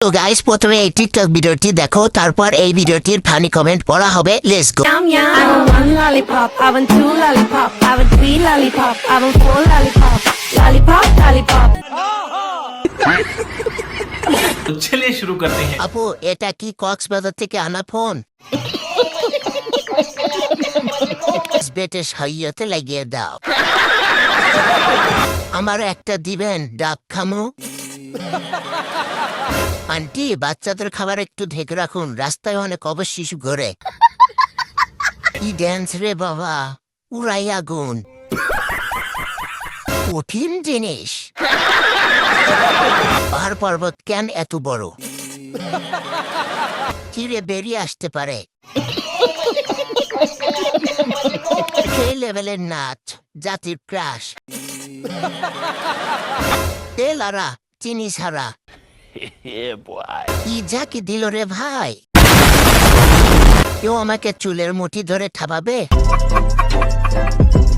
তো গাইস প্রথমে এই টিকটক ভিডিওটি দেখো, তারপর এই ভিডিওটির ফানি কমেন্ট পড়া হবে। Let's go. Yum yum. I want one lollipop. I want two lollipop. I want three lollipop. I want four lollipop. Lollipop, lollipop. तो चलिए शुरू करते हैं। আপু এটা কি কক্সবাজার থেকে আনা ফোন? বেটে সাইয়াতে লাগিয়ে দাও। আমার একটা দিবেন ডাব খামু। আন্টি বাচ্চাদের খাবার একটু ঢেকে রাখুন, রাস্তায় অনেক অবশ শিশু ঘোরে। কি ড্যান্স রে বাবা, উড়াই আগুন, কঠিন জিনিস। পাহাড় পর্বত কেন এত বড়? চিরে বেরিয়ে আসতে পারে। সেই লেভেলের নাচ, জাতির ক্রাশ। তেল আরা চিনি ছাড়া। কি যাকে দিল রে ভাই, কেউ আমাকে চুলের মুঠি ধরে ঠাপাবে?